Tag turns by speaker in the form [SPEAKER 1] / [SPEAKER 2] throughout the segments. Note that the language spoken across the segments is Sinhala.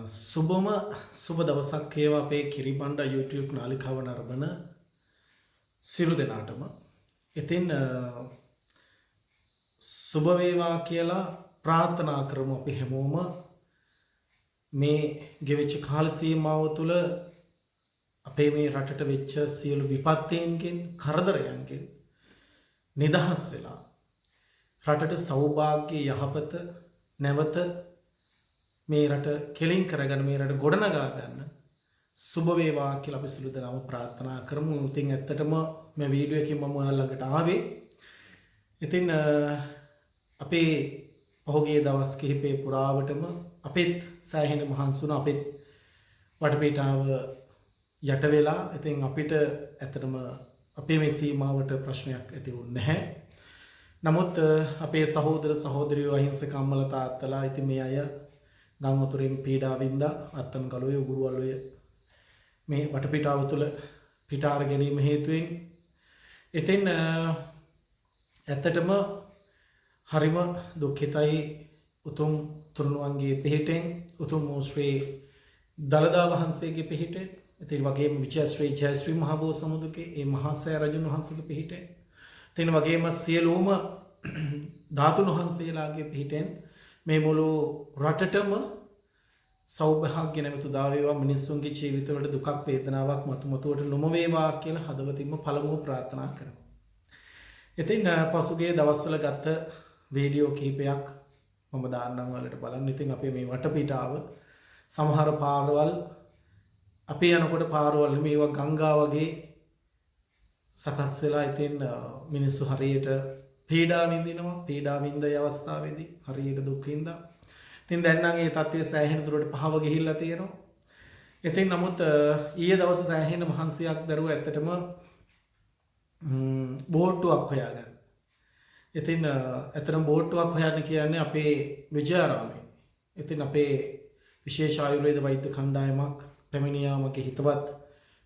[SPEAKER 1] සුබම සුබ දවසක් වේවා අපේ කිරිබණ්ඩ YouTube නාලිකාව නරඹන සියලු දෙනාටම. ඉතින් සුබ වේවා කියලා ප්‍රාර්ථනා කරමු අපි හැමෝම මේ ගෙවිච්ච කාල සීමාව තුළ අපේ මේ රටට වෙච්ච සියලු විපත්තීන්ගෙන් කරදරයන්ගෙන් නිදහස් වෙලා රටට සෞභාග්‍ය යහපත නැවත මේ රට කෙලින් කරගන්න මේ රට ගොඩනගා ගන්න සුබ වේවා කියලා අපි සියලු දෙනාම ප්‍රාර්ථනා කරමු. ඉතින් ඇත්තටම මේ වීඩියෝ එකකින් මම ඔයාලා ළඟට ආවේ. ඉතින් අපේ පහුගිය දවස් කිහිපේ පුරාවටම අපිත් සෑහෙන මහන්සි වුණා. අපිත් වටපිටාව යට වෙලා. ඉතින් අපිට ඇත්තටම අපේ මේ සීමාවට ප්‍රශ්නයක් ඇති වුණේ නැහැ. නමුත් අපේ සහෝදර සහෝදරියෝ අහිංසක අම්මලා තාත්තලා ඉතින් මේ අය ගම් වතුරෙන් පීඩා වින්දා අත්තන් ගලුවේ උගුරුවල්ලුවේ මේ වටපිටාව තුළ පිටාර ගැනීම හේතුවෙන් ඉතින් ඇත්තටම හරිම දුක්ඛිතයි උතුම් තුරුණුවන්ගේ පිහිටෙන් උතුම් ශ්‍රී දළදා වහන්සේගේ පිහිටෙන් ඉතින් වගේම විජයශ්‍රී ජයශ්‍රී මහබෝ සමුදුගේ ඒ මහාසය රජුන් වහන්සේගේ පිහිටෙන් ඉතින් වගේම සියලුම ධාතුන් වහන්සේලාගේ පිහිටෙන් මේ මුළු රටටම සෞභාග්‍ය නැමැති උදා වේවා මිනිස්සුන්ගේ ජීවිතවල දුකක් වේදනාවක් මතුමතුවට නොම වේවා කියලා හදවතින්ම පළමුව ප්‍රාර්ථනා කරනවා. ඉතින් පසුගිය දවස්වල ගත වීඩියෝ කිහිපයක් මම දාන්නම් වලට බලන්න. ඉතින් අපේ මේ වටපිටාව සමහර පාරවල් අපි යනකොට පාරවල් මේවා ගංගා වගේ සකස් වෙලා ඉතින් මිනිස්සු හරියට පීඩා විඳිනවා. පීඩා විඳ අවස්ථාවේදී හරියට දුක් විඳා. ඉතින් දැන් නම් ඒ තත්ත්වය සෑහෙන දුරට පහව ගිහිල්ලා තියෙනවා. ඉතින් නමුත් ඊයේ දවසේ සෑහෙන මහන්සියක් දරුවා ඇත්තටම බෝට්ටුවක් හොයාගන්න. ඉතින් ඇත්තටම බෝට්ටුවක් හොයන්න කියන්නේ අපේ විජයාරාමයේ. ඉතින් අපේ විශේෂ ආයුර්වේද වෛද්‍ය කණ්ඩායමක් පැමිණියාමක හිතවත්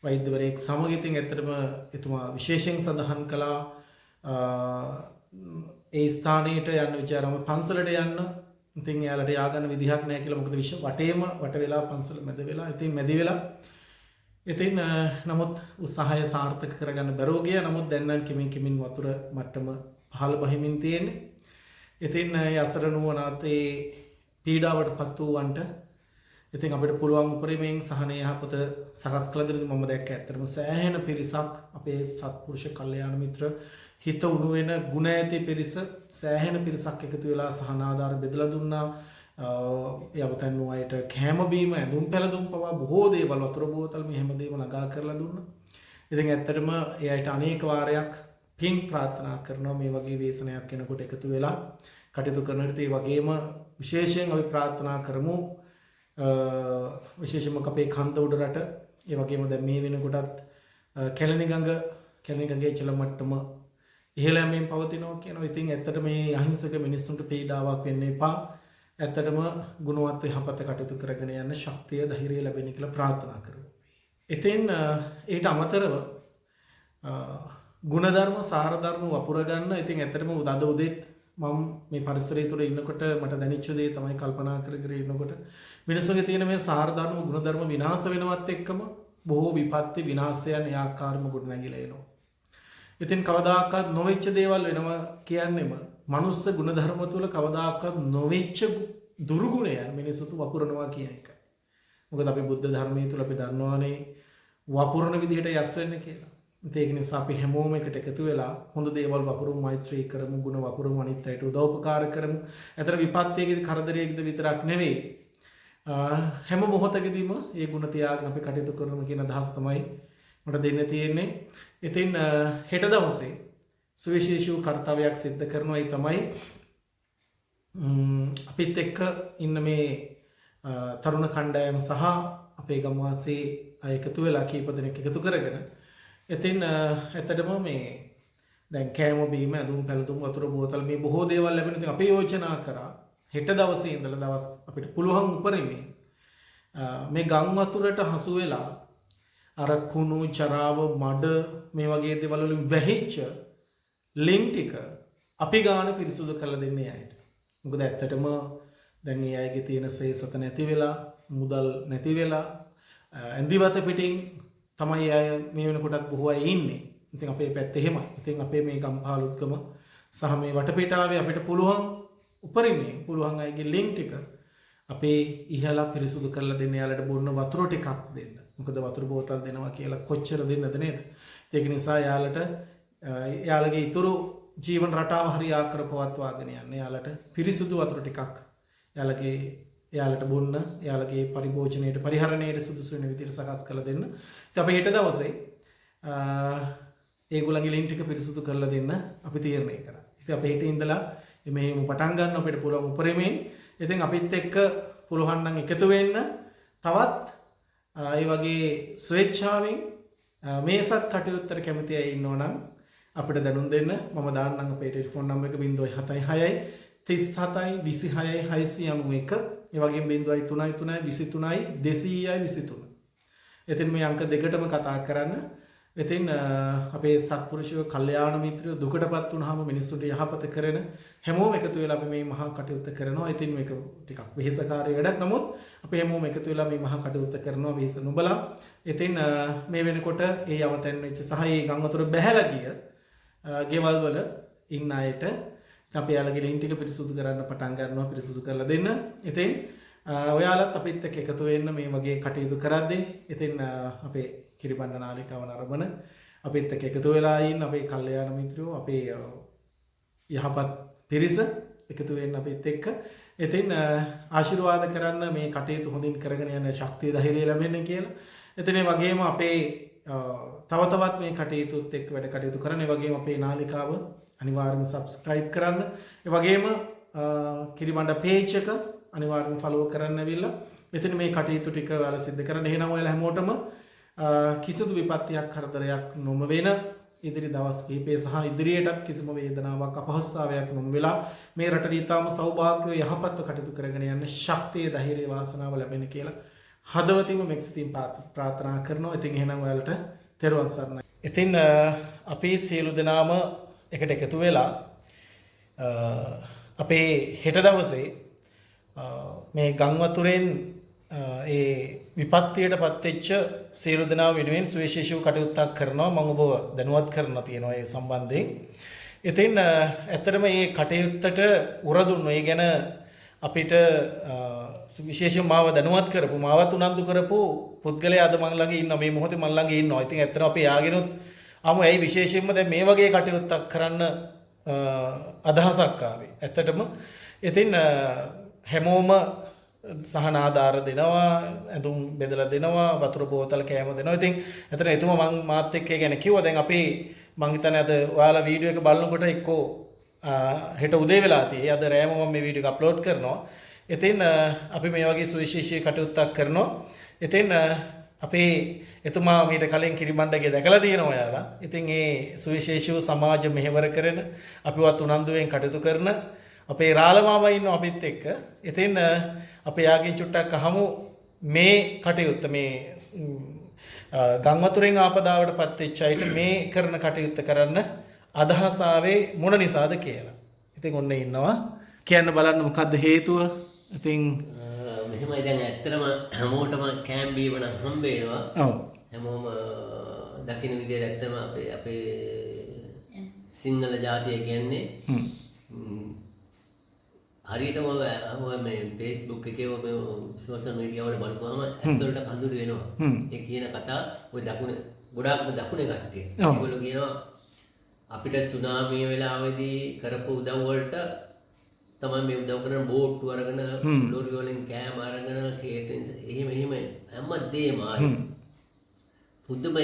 [SPEAKER 1] වෛද්‍යවරයෙක් සමග ඉතින් ඇත්තටම එතුමා විශේෂයෙන් සඳහන් කළා ඒ ස්ථානයට යන්න විචාරම පන්සලට යන්න. ඉතින් එයාලට යාගන්න විදිහක් නැහැ කියලා. මොකද විශ්ව වටේම වට වෙලා පන්සල මැද වෙලා ඉතින් මැදි වෙලා ඉතින් නමුත් උත්සාහය සාර්ථක කරගන්න බැරුව ගියා. නමුත් දැන් නම් කිමින් කිමින් වතුර මට්ටම පහළ බහිමින් තියෙන්නේ. ඉතින් ඒ අසරණ වුණාත් ඒ පීඩාවටපත් වූවන්ට ඉතින් අපිට පුළුවන් උපරිමයෙන් සහනය යහපත සකස් කළ දෙන්න මම දැක්ක. ඇත්තටම සෑහෙන පිරිසක් අපේ සත්පුරුෂ කල්යාණ මිත්‍ර හිත උණු වෙන ගුණ ඇති පිරිස සෑහෙන පිරිසක් එකතු වෙලා සහනාධාර බෙදලා දුන්නා. යවතන් වූ අයට කෑම බීම ඇඳුම් පැළඳුම් පවා බොහෝ දේවල් වතුර බෝතල් මේ හැම දේම නගා කරලා දුන්නා. ඉතින් ඇත්තටම ඒ අයට අනේක වාරයක් පින් ප්‍රාර්ථනා කරනවා මේ වගේ වේසනයක් කෙනෙකුට එකතු වෙලා කටයුතු කරන විට. ඒ වගේම විශේෂයෙන් අපි ප්‍රාර්ථනා කරමු විශේෂයෙන්ම අපේ කන්ද උඩ රට ඒ වගේම දැන් මේ වෙනකොටත් කැලණි ගඟේ ජල මට්ටම ඉහළ යමින් පවතිනවා කියනවා. ඉතින් ඇත්තට මේ අහිංසක මිනිස්සුන්ට පීඩාවක් වෙන්න එපා. ඇත්තටම ගුණවත් යහපත කටයුතු කරගෙන යන්න ශක්තිය ධෛර්යය ලැබෙන්න කියලා ප්‍රාර්ථනා කරමු. ඉතින් ඊට අමතරව ගුණධර්ම සාරධර්ම වපුර ගන්න. ඉතින් ඇත්තටම උදද උදේත් මම මේ පරිසරය තුළ ඉන්නකොට මට දැනෙච්ච දේ තමයි කල්පනා කරගෙන ඉන්නකොට මිනිස්සුන්ගේ තියෙන මේ සාරධර්ම ගුණධර්ම විනාශ වෙනවත් එක්කම බොහෝ විපත්ති විනාශයන් ඒ ආකාරම ගොඩනැගිලා එනවා. ඉතින් කවදාකවත් නොවෙච්ච දේවල් වෙනවා කියන්නේම මනුස්ස ගුණධර්ම තුළ කවදාකවත් නොවෙච්ච දුර්ගුණයන් මිනිස්සු වපුරනවා කියන එක. මොකද අපි බුද්ධ ධර්මයේ තුල අපි දන්නවානේ වපුරන විදිහට යස් වෙන්න කියලා. ඒක නිසා අපි හැමෝම එකට එකතු වෙලා හොඳ දේවල් වපුරමු, මෛත්‍රී කරමු, ගුණ වපුරමු, අනිත් අයට උදව්පකාර කරමු. ඇතර විපත්තියකදී කරදරයකදී විතරක් නෙවෙයි හැම මොහොතකදීම මේ ගුණ තියාගෙන අපි කටයුතු කරමු කියන අදහස් තමයි මට දෙන්න තියෙන්නේ. ඉතින් හෙට දවසේ සුවිශේෂී කර්තව්‍යයක් සිද්ධ කරනවා. ඒ තමයි අපිත් එක්ක ඉන්න මේ තරුණ කණ්ඩායම සහ අපේ ගම්වාසී අය එකතු වෙලා කීප දෙනෙක් එකතු කරගෙන ඉතින් ඇත්තටම මේ දැන් කෑම බීම ඇඳුම් පැළඳුම් වතුර බෝතල් මේ බොහෝ දේවල් ලැබෙන. ඉතින් අපි යෝජනා කරා හෙට දවසේ ඉඳලා දවස් අපිට පුළුවන් උපරිමේ මේ ගම් වතුරට හසු වෙලා අර කුණු චරාව මඩ මේ වගේ දේවල් වලින් වැහිච්ච ලින්ක් ටික අපි ගාන පිරිසුදු කරලා දෙන්නේ අයට. මොකද ඇත්තටම දැන් මේ අයගේ තියෙන සේසත නැති වෙලා මුදල් නැති වෙලා ඇඳිවත පිටින් තමයි අය මේ වෙනකොටත් බොහෝ අය ඉන්නේ. ඉතින් අපේ පැත්තේ එහෙමයි. ඉතින් අපේ මේ ගම්පහලුත්කම සහ මේ වටපිටාවේ අපිට පුළුවන් උපරිමයෙන් පුළුවන් අයගේ ලින්ක් ටික අපේ ඉහලා පිරිසුදු කරලා දෙන්න, යාලට බොන්න වතුර ටිකක් දෙන්න. මොකද වතුර බෝතල් දෙනවා කියලා කොච්චර දෙන්නද නේද? ඒක නිසා යාලට යාලගේ ඉතුරු ජීවන රටාව හරියා කර පවත්වාගෙන යන්න. යාලට පිරිසුදු වතුර ටිකක් යාලට බොන්න, යාලගේ පරිභෝජනයට පරිහරණයට සුදුසු වෙන විදිහට සකස් කරලා දෙන්න. ඉතින් අපි හෙට දවසේ ඒගොල්ලන්ගේ ලින්ක් ටික පිරිසුදු කරලා දෙන්න අපි තීරණය කරා. ඉතින් අපි හෙට ඉඳලා මෙහෙම පටන් ගන්න අපිට පුළුවන් උපරිමයෙන්. ඉතින් අපිත් එක්ක පුළුවන් නම් එකතු වෙන්න තවත් ඒ වගේ ස්වේච්ඡාවෙන් මේසත් කටයුත්තට කැමති අය ඉන්නෝ නම් අපිට දැනුම් දෙන්න. මම දාන්නම් අපේ ටෙලිෆෝන් නම්බර් එක 076 37 26 691. ඒ වගේම 033 23 223. එතින් මේ අංක දෙකටම කතා කරන්න. ඉතින් අපේ සත්පුරුෂයෝ කල්යාණ මිත්‍රයෝ දුකටපත් වුණාම මිනිස්සුන්ට යහපත කරන හැමෝම එකතු වෙලා අපි මේ මහා කටයුත්ත කරනවා. ඉතින් මේක ටිකක් වෙහෙසකාරී වැඩක්. නමුත් අපි හැමෝම එකතු වෙලා මේ මහා කටයුත්ත කරනවා වෙහෙස නොබලා. ඉතින් මේ වෙනකොට ඒ යවතෙන් වෙච්ච සහ ඒ ගම් වතුර බැහැලා ගිය ගෙවල් වල ඉන්න අයට අපි යාළගේ ලින්ක් ටික පිරිසුදු කරන්න පටන් ගන්නවා, පිරිසුදු කරලා දෙන්න. ඉතින් ඔයාලත් අපිත් එක්ක එකතු වෙන්න මේ වගේ කටයුතු කරද්දී. ඉතින් අපේ කිරිබණ්ඩ නාලිකාව නරඹන අපිත් එක්ක එකතු වෙලා ඉන්න අපේ කල්යාණ මිත්‍රයෝ, අපේ යහපත් පිරිස එකතු වෙන්න අපිත් එක්ක. ඉතින් ආශිර්වාද කරන්න මේ කටයුතු හොඳින් කරගෙන යන ශක්තිය ධෛර්යය ලැබෙන්න කියලා. ඉතින් ඒ වගේම අපේ තව තවත් මේ කටයුතුත් එක්ක වැඩ කටයුතු කරන්න. ඒ වගේම අපේ නාලිකාව අනිවාර්යයෙන්ම subscribe කරන්න. ඒ වගේම කිරිබණ්ඩ page එක අනිවාර්යයෙන්ම follow කරන්න ඇවිල්ලා මෙතන මේ කටයුතු ටික ඔයාලා සිද්ධ කරන්න. එහෙනම් ඔයාලා හැමෝටම කිසිදු විපත්තියක් කරදරයක් නොම වෙන ඉදිරි දවස් කිහිපය සහ ඉදිරියටත් කිසිම වේදනාවක් අපහසුතාවයක් නොම වෙලා මේ රටට ඊටාම සෞභාග්‍යව යහපත්ව කටයුතු කරගෙන යන්න ශක්තිය ධෛර්යය වාසනාව ලැබෙන්න කියලා හදවතින්ම මෙක්සිතින් ප්‍රාර්ථනා කරනවා. ඉතින් එහෙනම් ඔයාලට තෙරුවන් සරණයි. ඉතින් අපි සියලු දෙනාම එකට එකතු වෙලා අපේ හෙට දවසේ මේ ගම් වතුරෙන් ඒ විපත්තියට පත්වෙච්ච සියලු දෙනා වෙනුවෙන් සුවිශේෂීව කටයුත්තක් කරනවා. මම ඔබව දැනුවත් කරන්න තියෙනවා ඒ සම්බන්ධයෙන්. ඉතින් ඇත්තටම මේ කටයුත්තට උරදුන්නු ඒ ගැන අපිට විශේෂයෙන් මාව දැනුවත් කරපු, මාවත් උනන්දු කරපු පුද්ගලයා අද මන් ළඟ ඉන්නවා. මේ මොහොතේ මන් ළඟ ඉන්නවා. ඉතින් ඇත්තටම අපි යාගෙනුත් ඇයි විශේෂයෙන්ම දැන් මේ වගේ කටයුත්තක් කරන්න අදහසක් ආවේ. ඇත්තටම ඉතින් හැමෝම සහන ආධාර දෙනවා, ඇඳුම් බෙදලා දෙනවා, වතුර බෝතල් කෑම දෙනවා. ඉතින් එතන එතුමා මං මාත් එක්ක ගැන කිව්වා. දැන් අපි මං හිතන්නේ අද ඔයාලා වීඩියෝ එක බලනකොට එක්කෝ හෙට උදේ වෙලා තියෙයි. අද රෑම මම මේ වීඩියෝ එක අප්ලෝඩ් කරනවා. ඉතින් අපි මේ වගේ සුවිශේෂී කටයුත්තක් කරනවා. ඉතින් අපේ එතුමා මීට කලින් කිරිබණ්ඩගේ දැකලා තියෙනවා ඔයාලා. ඉතින් ඒ සුවිශේෂීව සමාජ මෙහෙවර කරන, අපිවත් උනන්දුවෙන් කටයුතු කරන අපේ රාළමාම ඉන්නවා අපිත් එක්ක. ඉතින් අපි යාගෙන් චුට්ටක් අහමු මේ කටයුත්ත, මේ ගම් වතුරෙන් ආපදාවට පත් වෙච්ච අයට මේ කරන කටයුත්ත කරන්න අදහස ආවේ මොන නිසාද කියලා. ඉතින් ඔන්න ඉන්නවා. කියන්න බලන්න මොකද්ද හේතුව? ඉතින්
[SPEAKER 2] මෙහෙමයි දැන් ඇත්තටම හැමෝටම කෑම් බීම නම් හම්බ වෙනවා. ඔව්. හැමෝම දකින්න විදිහට ඇත්තම අපේ සිංහල ජාතිය කියන්නේ හරියටම ඔය මේ Facebook එකේ ඔය සෝෂල් මීඩියා වල බලපුවාම ඇත්තටම කඳුළු වෙනවා. ඒ කියන කතා ඔය ගොඩාක්ම දකුණේ කට්ටිය. ඒගොල්ලෝ කියනවා අපිට සුනාමිය වෙලාවේදී කරපු උදව් වලට තමයි මේ උදව් කරන බෝට්ටු අරගෙන ලෝරි වලින් කෑම අරගෙන කේටරින්ස් එහෙම හැමදේම ආයි පුදුම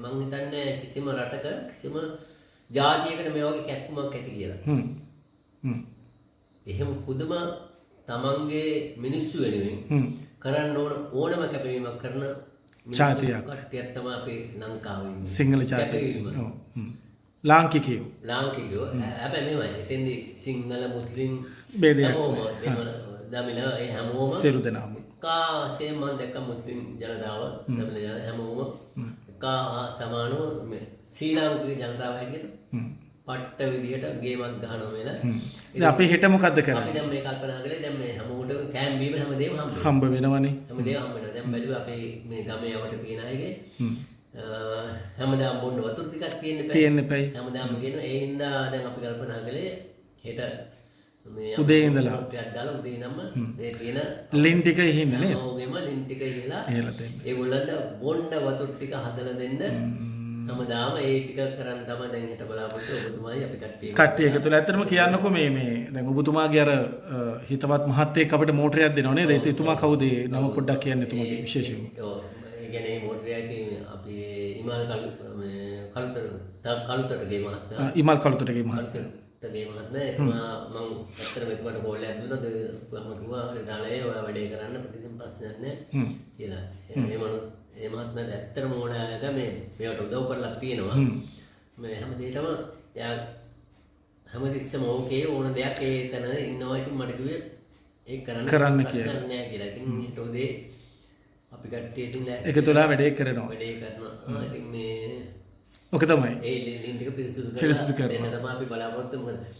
[SPEAKER 2] මං හිතන්නේ කිසිම රටක කිසිම ජාතියකට මේ වගේ කැක්කමක් ඇති කියලා. එහෙම පුදුම තමන්ගේ මිනිස්සු වෙනුවෙන් කරන්න ඕනම කැපවීමක් කරන
[SPEAKER 1] ජාතියක්
[SPEAKER 2] කට්ටියක් තමයි අපේ ලංකාවේ ඉන්නේ.
[SPEAKER 1] සිංහල ජාතිය. ලාංකිකයෝ.
[SPEAKER 2] හැබැයි මෙහෙමයි. එතෙන්දී සිංහල මුස්ලිම්
[SPEAKER 1] බෙදයක්
[SPEAKER 2] හැමෝම දමිළ ඒ හැමෝම
[SPEAKER 1] සියලු දෙනාම
[SPEAKER 2] එකාසෙම මම දැක්ක මුස්ලිම් ජනතාව දමිළ හැමෝම එකා සමානව ශ්‍රී ලාංකික ජනතාව හැටියට පට්ට විදියට ගේමක් ගහනවා වෙන.
[SPEAKER 1] දැන් අපි හෙට මොකද්ද කරන්නේ?
[SPEAKER 2] අපි දැන් මේ කල්පනා කරේ දැන් මේ හැමෝටම කෑම බීම හැමදේම
[SPEAKER 1] හම්බ වෙනවනේ.
[SPEAKER 2] හැමදේම හම්බ වෙනවා. දැන් බැලුවා අපේ මේ ගමේ යවට තියෙන අයගේ හැමදාම බොන්න වතුර ටිකක් තියෙන්න
[SPEAKER 1] එපයි.
[SPEAKER 2] හැමදාම කියන ඒ හින්දා දැන් අපි කල්පනා කළේ හෙට මේ
[SPEAKER 1] උදේ ඉඳලා
[SPEAKER 2] ටිකක් දාලා උදේ ඉඳන්ම ඒ තියෙන
[SPEAKER 1] ලින් ටික ඉහින්න නේද?
[SPEAKER 2] ඕගෙම ලින් ටික ඉහලා
[SPEAKER 1] දෙන්න.
[SPEAKER 2] ඒගොල්ලන්ට බොන්න වතුර ටික හදලා දෙන්න හැමදාම ඒ ටික කරන් තමයි දැන් හෙට බලාපොරොත්තු ඔබතුමායි අපි
[SPEAKER 1] කට්ටිය එකතු වෙලා ඇත්තටම කියන්නකෝ මේ දැන් ඔබතුමාගේ අර හිතවත් මහත්තයෙක් අපිට මෝටරයක් දෙනව නේද? ඒත් එතුමා කවුද? නම පොඩ්ඩක් කියන්න එතුමාගේ විශේෂම.
[SPEAKER 2] ඔව් ඒ කියන්නේ මෝටරයක් තියෙන අපි ඉමාල් කලුතරගේ මහත්මයා.
[SPEAKER 1] ඉමාල් කලුතරගේ මහත්මයා.
[SPEAKER 2] තගේ මහත්මයා එතුමා මම ඇත්තටම එතුමාට කෝල් එකක් දුන්නා. මම කිව්වා හරි දාලා ඔයා වැඩේ කරන්න ප්‍රතිසම් ප්‍රශ්නයක් නැහැ කියලා. ඒ මහත්මයාට ඇත්තටම ඕනෑක මේවට උදව් කරලා තියෙනවා. මේ හැම දෙයකම එයා හැමතිස්සම ඕකේ ඕන දෙයක් ඒ තැන ඉන්නවා. ඉතින් මට කිව්වේ ඒක කරන්න කියලා. ඉතින් ඊට උදේ අපි කට්ටිය ඉතින්
[SPEAKER 1] එකතුලා වැඩේ කරනවා.
[SPEAKER 2] ඉතින් මේ
[SPEAKER 1] ඔක තමයි.
[SPEAKER 2] ඒ ලින්ක් එක පිරිසිදු
[SPEAKER 1] කරනවා.
[SPEAKER 2] එන්න තමයි අපි බලාපොරොත්තු වෙන්නේ.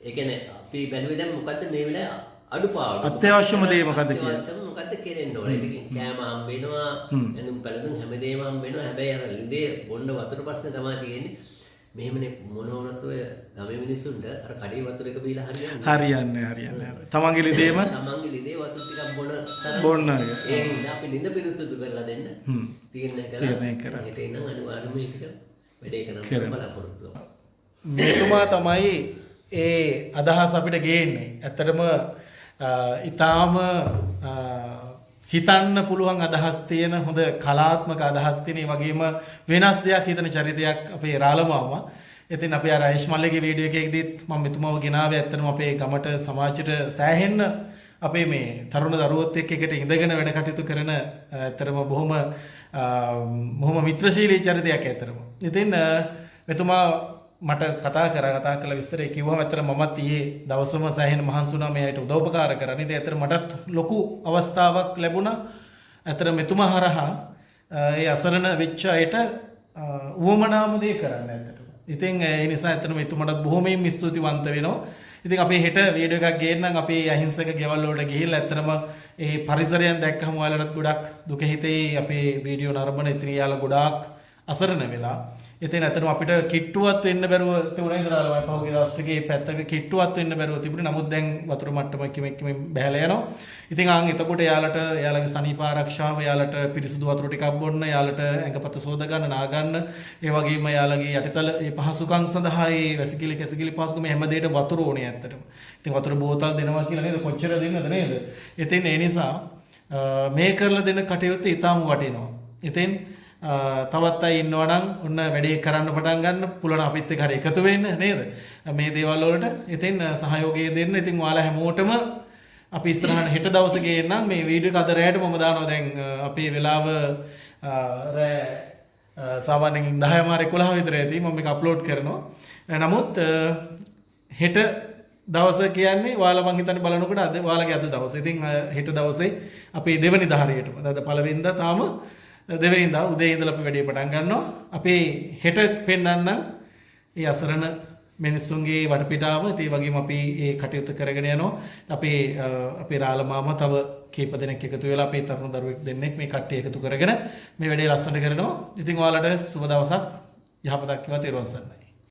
[SPEAKER 2] ඒ කියන්නේ අපි බැලුවේ දැන් මොකද්ද මේ වෙලාවේ අඩුපාඩු.
[SPEAKER 1] අත්‍යවශ්‍යම දේ මොකද්ද කියලා.
[SPEAKER 2] අත්‍යවශ්‍යම මොකද්ද කෙරෙන්න ඕනේ. ඉතින් කෑම හම්බ වෙනවා, එනම් පැලඳුම් හැමදේම හම්බ වෙනවා. හැබැයි අර ලිඳේ බොන්න වතුර ප්‍රශ්නේ තමයි තියෙන්නේ. මෙහෙමනේ මොන වුණත් ඔය ගමේ මිනිස්සුන්ට අර කඩේ වතුර එක බීලා
[SPEAKER 1] හරියන්නේ. තමන්ගේ ලිඳේම
[SPEAKER 2] තමන්ගේ ලිඳේ වතුර ටිකක්
[SPEAKER 1] බොන්න.
[SPEAKER 2] ඒ හින්දා අපි ලිඳ පිරිසුදු කරලා දෙන්න. තීරණය කරලා. හිට ඉන්න අනිවාර්යයෙන්ම මේ ටික වැඩේ කරන්න බලාපොරොත්තු වෙනවා.
[SPEAKER 1] මෙතුමා තමයි ඒ අදහස් අපිට ගේන්නේ. ඇත්තටම ඊටාම හිතන්න පුළුවන් අදහස් තියෙන හොඳ කලාත්මක අදහස් තියෙන ඒ වගේම වෙනස් දෙයක් හිතන චරිතයක් අපේ රාළමාම. ඉතින් අපි අර ආයුෂ්මල්ලගේ වීඩියෝ එකකදීත් මම මෙතුමාව ගෙනාවේ ඇත්තටම අපේ ගමට සමාජයට සෑහෙන්න අපේ මේ තරුණ දරුවොත් එක්ක එකට ඉඳගෙන වැඩ කටයුතු කරන ඇත්තටම බොහොම මිත්‍රශීලී චරිතයක් ඇත්තටම. ඉතින් මෙතුමා මට කතා කළා විස්තරේ කිව්වම ඇත්තට මමත් ඊයේ දවසම සෑහෙන මහන්සි වුණා මේ අයට උදව්පකාර කරන්න. ඉතින් ඇත්තට මටත් ලොකු අවස්ථාවක් ලැබුණා. ඇත්තට මෙතුමා හරහා ඒ අසරණ වෙච්ච අයට උවමනාම දේ කරන්න ඇත්තට. ඉතින් ඒ නිසා ඇත්තට මෙතුමාට බොහොමයෙන් ස්තුතිවන්ත වෙනවා. ඉතින් අපි හෙට වීඩියෝ එකක් ගේන්නම් අපේ අහිංසක ගෙවල් වලට ගිහිල්ලා ඇත්තටම ඒ පරිසරයන් දැක්කම ඔයාලටත් ගොඩක් දුක හිතේ අපේ වීඩියෝ නරඹන ඉතින් යාලා ගොඩාක් අසරණ වෙලා. ඉතින් ඇත්තටම අපිට කිට්ටුවත් වෙන්න බැරුව තිබුණා ඉඳලා පහුගිය දවස් ටිකේ පැත්තක කිට්ටුවත් වෙන්න බැරුව තිබුණේ. නමුත් දැන් වතුර මට්ටම කිමෙන් බහැලා යනවා. ඉතින් එතකොට යාලගේ සනීප ආරක්ෂාව, යාලට පිරිසිදු වතුර ටිකක් බොන්න, යාලට ඇඟපත සෝද ගන්න, නා ගන්න, ඒ වගේම යාලගේ යටිතල ඒ පහසුකම් සඳහා ඒ වැසිකිලි පහසුකම් හැම දෙයකටම වතුර ඕනේ ඇත්තටම. ඉතින් වතුර බෝතල් දෙනවා කියලා නේද? කොච්චර දෙන්නද නේද? ඉතින් ඒ නිසා මේ කරලා දෙන කටයුත්ත ඊටාම වටිනවා. ඉතින් තවත් අය ඉන්නවා නම් ඔන්න වැඩේ කරන්න පටන් ගන්න පුළුවන් අපිත් එක්ක හරි එකතු වෙන්න නේද? මේ දේවල් වලට ඉතින් සහයෝගය දෙන්න. ඉතින් ඔයාලා හැමෝටම අපි ඉස්සරහට හෙට දවසේ ගේන්නම් මේ වීඩියෝ එක අද රැයට මම දානවා. දැන් අපේ වෙලාව රෑ සාමාන්‍යයෙන් 10:11 විතර ඇති මම මේක අප්ලෝඩ් කරනවා. නමුත් හෙට දවස කියන්නේ ඔයාලා මං හිතන්නේ බලනකොට අද ඔයාලගේ අද දවසේ. ඉතින් හෙට දවසේ අපේ දෙවනි දහරියටම අද පළවෙනිදා තාම දෙවෙනිදා උදේ ඉඳලා අපි වැඩේ පටන් ගන්නවා. අපි හෙට පෙන්නන්න ඒ අසරණ මිනිස්සුන්ගේ වටපිටාව. ඒ වගේම අපි ඒ කටයුතු කරගෙන යනවා. අපේ රාළමාම තව කීප දෙනෙක් එකතු වෙලා අපේ තරුණ දරුවෙක් දෙන්නෙක් මේ කට්ටිය එකතු කරගෙන මේ වැඩේ ලස්සන කරනවා. ඉතින් ඔයාලට සුබ දවසක් යහපතක් වේවා. තෙරුවන් සරණයි.